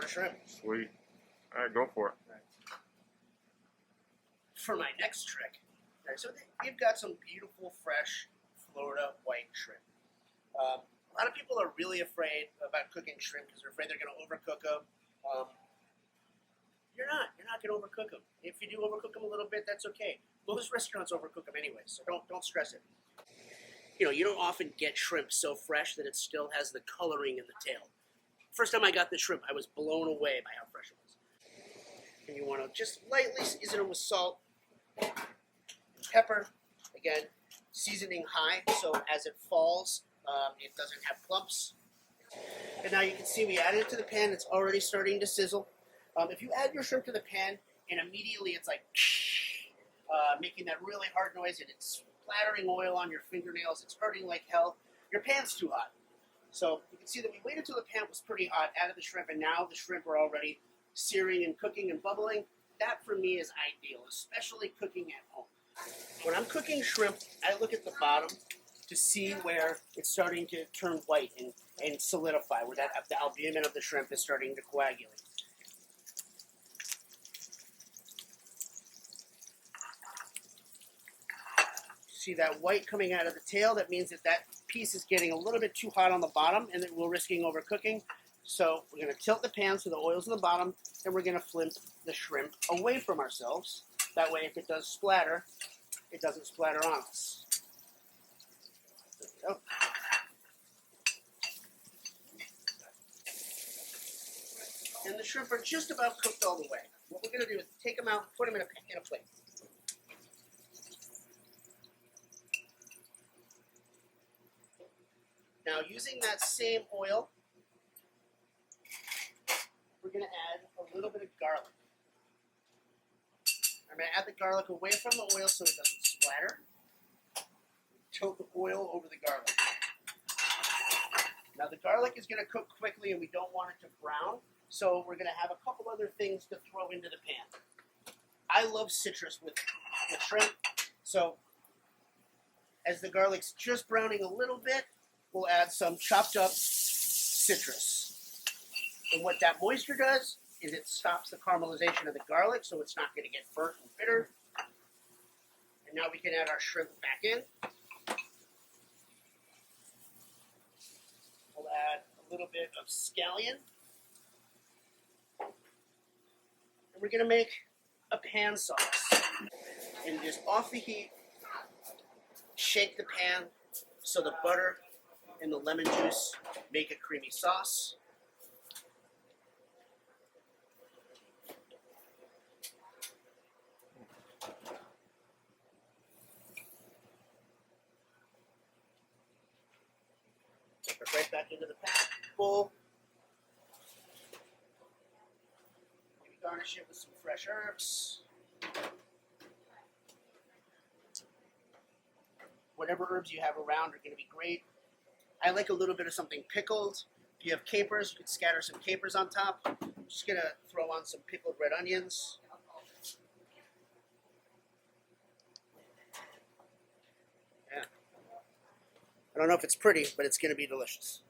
a shrimp. Sweet. All right, go for it. For my next trick, so you've got some beautiful, fresh Florida white shrimp. A lot of people are really afraid about cooking shrimp because they're afraid they're going to overcook them. You're not. You're not going to overcook them. If you do overcook them a little bit, that's okay. Most restaurants overcook them anyway, so don't stress it. You know, you don't often get shrimp so fresh that it still has the coloring in the tail. First time I got this shrimp, I was blown away by how fresh it was. And you want to just lightly season it with salt and pepper. Again, seasoning high, so as it falls, it doesn't have clumps. And now you can see we added it to the pan. It's already starting to sizzle. If you add your shrimp to the pan and immediately it's like making that really hard noise and it's splattering oil on your fingernails, it's hurting like hell, your pan's too hot. So you can see that we waited till the pan was pretty hot, added the shrimp, and now the shrimp are already searing and cooking and bubbling. That for me is ideal, especially cooking at home. When I'm cooking shrimp, I look at the bottom to see where it's starting to turn white and solidify, where the albumin of the shrimp is starting to coagulate. See that white coming out of the tail? That means that piece is getting a little bit too hot on the bottom and that we're risking overcooking. So we're going to tilt the pan so the oil's in the bottom, and we're going to flip the shrimp away from ourselves. That way, if it does splatter, it doesn't splatter on us. There we go. And the shrimp are just about cooked all the way. What we're going to do is take them out and put them in a plate. Now, using that same oil, we're going to add a little bit of garlic. I'm going to add the garlic away from the oil so it doesn't splatter. Tilt the oil over the garlic. Now, the garlic is going to cook quickly and we don't want it to brown, so we're going to have a couple other things to throw into the pan. I love citrus with shrimp, so as the garlic's just browning a little bit, we'll add some chopped up citrus. And what that moisture does is it stops the caramelization of the garlic so it's not going to get burnt and bitter. And now we can add our shrimp back in. We'll add a little bit of scallion. And we're going to make a pan sauce. And just off the heat, shake the pan so the butter and the lemon juice make a creamy sauce. Put it right back into the bowl. Maybe garnish it with some fresh herbs. Whatever herbs you have around are going to be great. I like a little bit of something pickled. If you have capers, you could scatter some capers on top. I'm just going to throw on some pickled red onions. Yeah. I don't know if it's pretty, but it's going to be delicious.